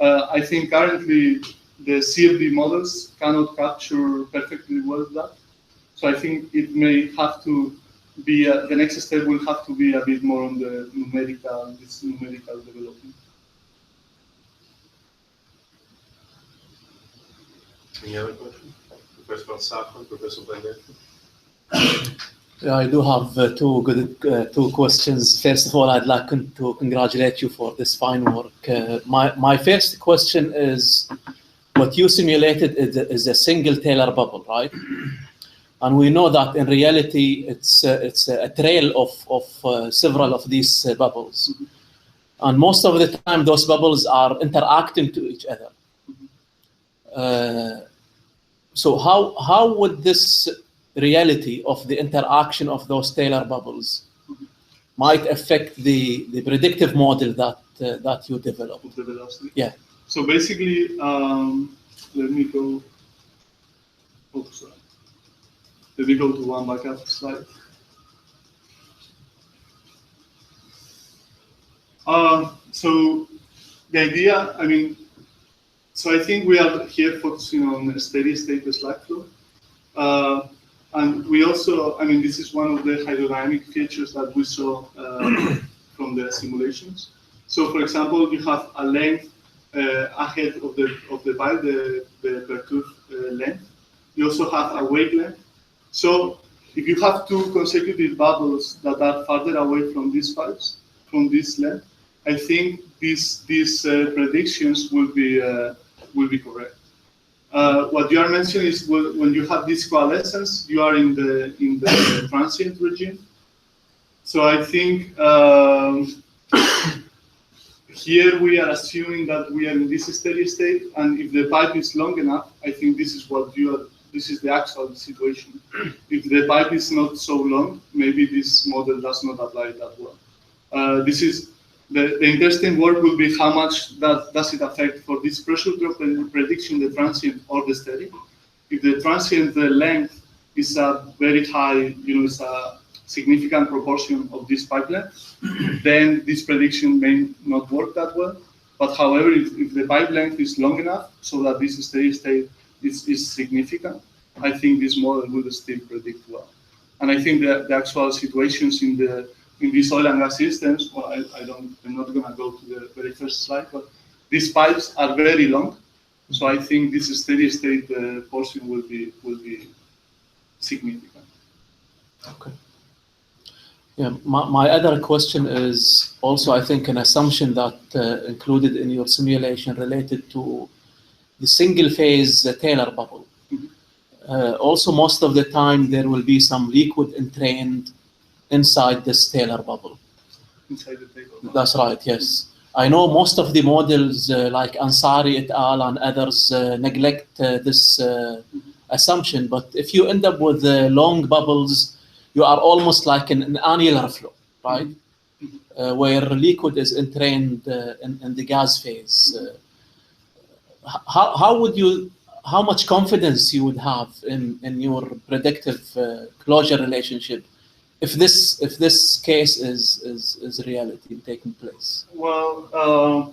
on. I think currently the CFD models cannot capture perfectly well that. So I think it may have to be, the next step will have to be a bit more on the numerical development. Any other questions? Professor Balsafo, Professor Bagueto? Yeah, I do have two questions. First of all, I'd like to congratulate you for this fine work. My first question is, what you simulated is a single Taylor bubble, right? And we know that in reality, it's a trail of several of these bubbles. And most of the time, those bubbles are interacting to each other. So how would this reality of the interaction of those Taylor bubbles might affect the predictive model that you develop. Of the velocity. Yeah. So basically, let me go. Oh, sorry. Let me go to one backup slide. So the idea, I mean, so I think we are here focusing on steady state slack flow. And we also, I mean, this is one of the hydrodynamic features that we saw from the simulations. So for example, you have a length ahead of the pipe, the perturbed length. You also have a wake length. So if you have two consecutive bubbles that are farther away from these pipes, from this length, I think these predictions will be correct. What you are mentioning is when you have this coalescence, you are in the transient regime. So I think here we are assuming that we are in this steady state, and if the pipe is long enough, I think this is what you are. This is the actual situation. If the pipe is not so long, maybe this model does not apply that well. This is the interesting work will be how much does it affect for this pressure drop prediction, the transient or the steady. If the transient length is a very high, it's a significant proportion of this pipe length, then this prediction may not work that well. But however, if the pipe length is long enough so that this steady state is significant, I think this model will still predict well. And I think that the actual situations in these oil and gas systems, well, I'm not going to go to the very first slide, but these pipes are very long, so I think this steady state portion will be significant. Okay. Yeah, my other question is also, I think, an assumption that included in your simulation related to the single phase Taylor bubble. Also, most of the time there will be some liquid entrained inside this Taylor bubble. Inside the Taylor bubble. That's right, yes. I know most of the models like Ansari et al. And others neglect this assumption, but if you end up with long bubbles, you are almost like an annular flow, right? Where liquid is entrained in the gas phase. How much confidence you would have in your predictive closure relationship if this case is reality taking place? Well,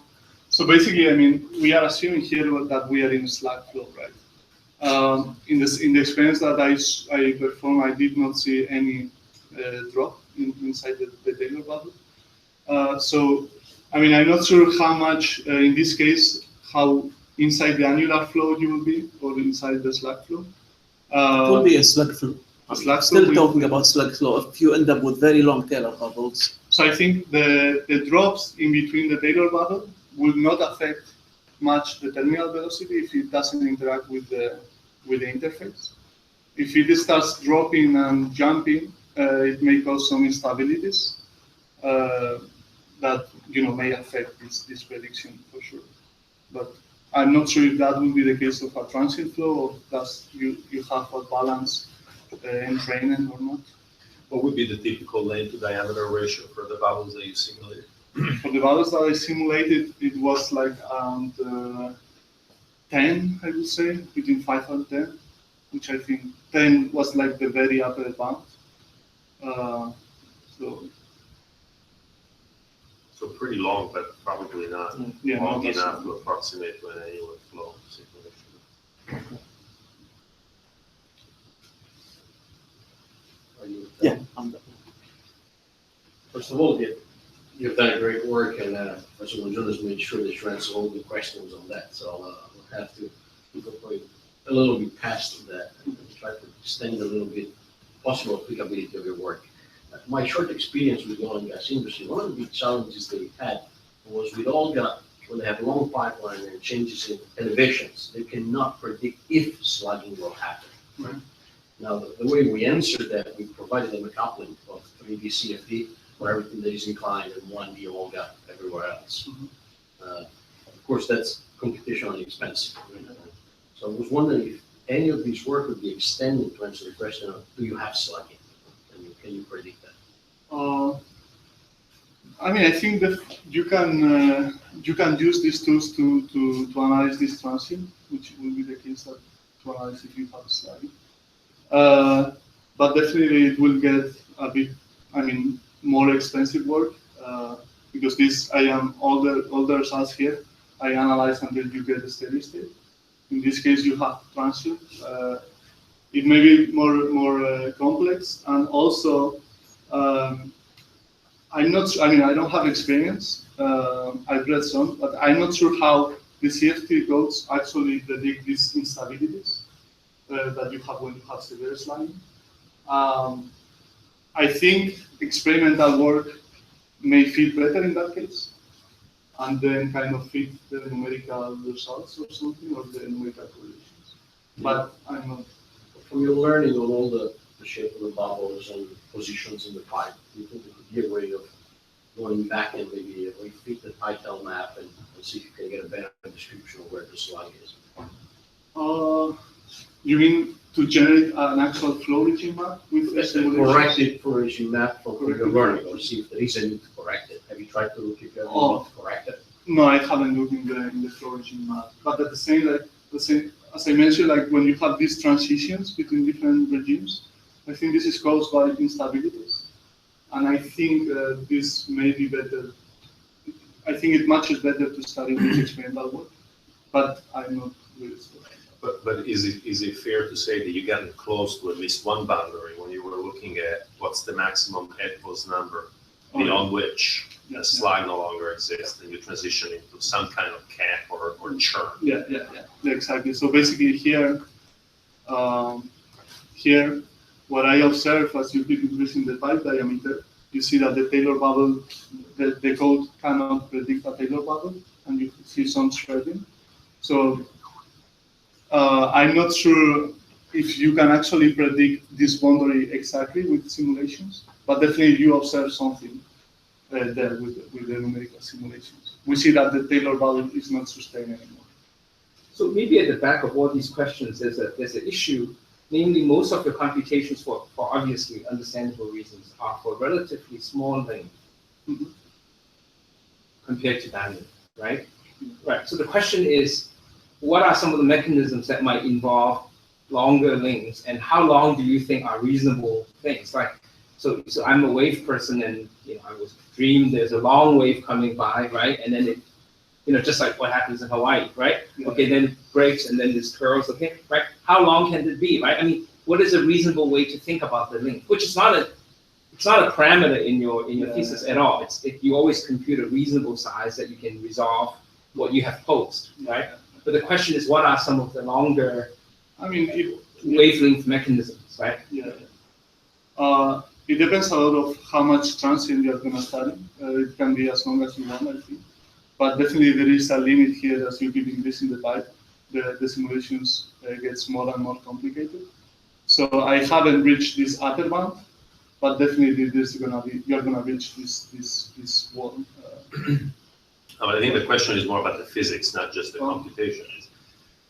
so basically, I mean, we are assuming here that we are in slack flow, right? In the experience that I performed, I did not see any drop inside the Taylor bubble. So, I mean, I'm not sure how much in this case how inside the annular flow you will be, or inside the slack flow. It will be a slack flow. Still talking about slack flow. If you end up with very long Taylor bubbles. So I think the drops in between the Taylor bubble will not affect much the terminal velocity if it doesn't interact with the interface. If it starts dropping and jumping, it may cause some instabilities that may affect this prediction for sure. But I'm not sure if that will be the case of a transient flow, or does you have a balance entrained or not. What would be the typical length to diameter ratio for the bubbles that you simulated? For the bubbles that I simulated, it was like around 10, I would say, between 5 and 10, which I think 10 was like the very upper bound. So pretty long, but probably not long enough to approximate to an annular flow simulation. Are you Yeah, I'm done. First of all, you've done great work, and Professor Gonzalez made sure that you answered all the questions on that. So I'll have to go a little bit past that and try to extend a little bit possible applicability of your work. My short experience with the oil and gas industry, one of the big challenges they had was with all gas, when they have long pipeline and changes in elevations, they cannot predict if slugging will happen. Right? Now, the way we answered that, we provided them a coupling of 3D CFD for everything that is inclined and 1D Olga everywhere else. Of course, that's computationally expensive. So I was wondering if any of this work would be extended to answer the question of, do you have slugging? Can you predict that? I mean, I think that you can use these tools to analyze this transient, which will be the case that to analyze if you have a study. But definitely it will get a bit, I mean, more expensive work because I am all the results here. I analyze until you get a steady state. In this case, you have transient. It may be more complex, and also I'm not. I mean, I don't have experience. I've read some, but I'm not sure how the CFT codes actually predict these instabilities that you have when you have severe sliding. I think experimental work may fit better in that case, and then kind of fit the numerical results or something, or the numerical correlations. But I'm not. From your learning on all the shape of the bubbles and positions in the pipe, do you think there could be a way of going back and maybe refit the PyTel map and see if you can get a better description of where the slide is? You mean to generate an actual flow regime map with a simulation? Corrected flow regime map from your learning, or see if there is a need to correct it. Have you tried to look if you have a need to correct it? No, I haven't looked in the flow regime map. But at the same, as I mentioned, like when you have these transitions between different regimes, I think this is caused by instabilities. And I think this may be better. I think it matches better to study with experimental work, but I'm not really sure. But is it fair to say that you got close to at least one boundary when you were looking at what's the maximum head-pose number beyond which the slide no longer exists, and you transition into some kind of cap or churn? Yeah, exactly. So basically here, what I observe as you keep increasing the pipe diameter, you see that the Taylor bubble, the code cannot predict a Taylor bubble, and you see some shredding. So I'm not sure if you can actually predict this boundary exactly with simulations, but definitely you observe something there with the numerical simulations. We see that the Taylor bubble is not sustained anymore. So maybe at the back of all these questions, there's an issue. Namely, most of the computations, for obviously understandable reasons, are for relatively small length compared to bandwidth, right? Right. So the question is, what are some of the mechanisms that might involve longer lengths, and how long do you think are reasonable things? Like, so I'm a wave person, and I was dreamed there's a long wave coming by, right? And then it, just like what happens in Hawaii, right? Yeah. Okay, then it breaks, and then this curls, okay, right? How long can it be, right? I mean, what is a reasonable way to think about the length? Which is not a parameter in your thesis at all. You always compute a reasonable size that you can resolve what you have posed, right? But the question is, what are some of the longer, wavelength mechanisms, right? Yeah. It depends a lot of how much transient you're going to study. It can be as long as you want, I think. But definitely there is a limit here as you keep increasing the pipe. The simulations gets more and more complicated. So I haven't reached this upper bound, but definitely you're gonna reach this wall. I think the question is more about the physics, not just the computation.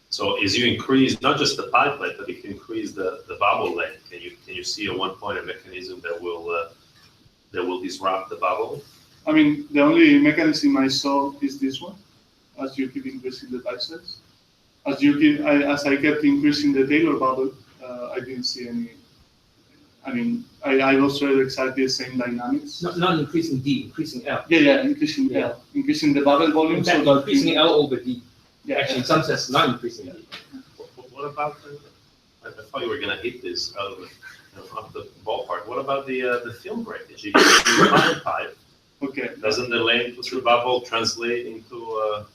So as you increase not just the pipe length, but if you increase the bubble length, can you see at one point a mechanism that will disrupt the bubble? I mean, the only mechanism I saw is this one, as you keep increasing the pipe size. As I kept increasing the Taylor bubble, I didn't see any. I mean, I also had exactly the same dynamics. Not increasing D, increasing L. Yeah, increasing L, increasing the bubble volume. In fact, increasing L over D. Yeah, actually, in some sense, not increasing D. What about? I thought you were going to hit this out of the ballpark. What about the film breakage? You can pipe. Okay. Doesn't the length through bubble translate into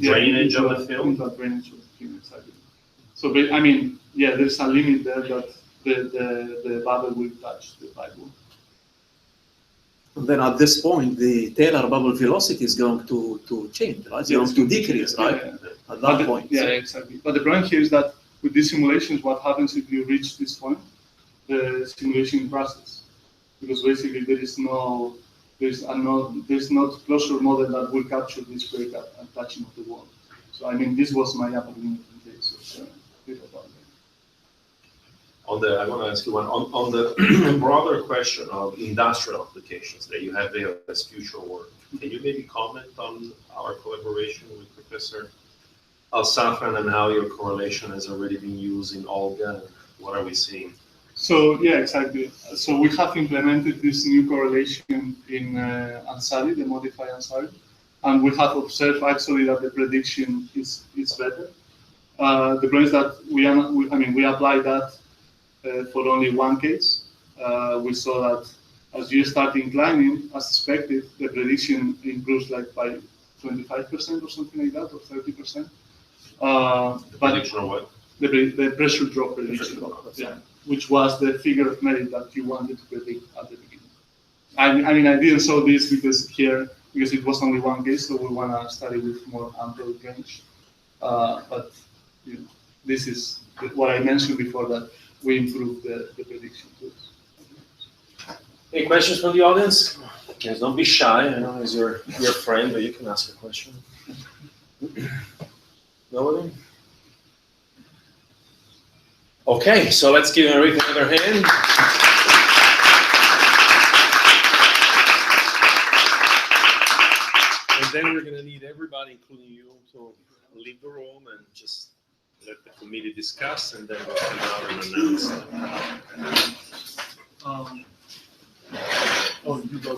drainage of the film? Into drainage of the film, exactly. So, I mean, yeah, there's a limit there that the bubble will touch the pipe wall. Then at this point, the Taylor bubble velocity is going to change, right? It's going to decrease, right? Yeah. At that point. Yeah, exactly. But the problem here is that with these simulations, what happens if you reach this point? The simulation crashes, because basically there's not closure model that will capture this break and touching of the wall. So I mean, this was my upper limit in case of I want to ask you one on the broader question of industrial applications that you have there as future work. Can you maybe comment on our collaboration with Professor Al-Safran and how your correlation has already been used in Olga? What are we seeing? So yeah, exactly. So we have implemented this new correlation in Ansari, the modified Ansari, and we have observed actually that the prediction is better. The problem is that we applied that for only one case. We saw that as you start inclining, as expected, the prediction improves like by 25% or something like that, or 30%. Prediction of what? The pressure drop prediction, yeah, which was the figure of merit that you wanted to predict at the beginning. I didn't show this because it was only one case, so we want to study with more ample range. But this is what I mentioned before, that we improved the prediction tools. Any questions from the audience? Yes, don't be shy. I know he's your friend, but you can ask a question. Nobody? Okay, so let's give Enrique another hand. And then we're going to need everybody, including you, to leave the room and just let the committee discuss, and then we'll come out and announce. You go.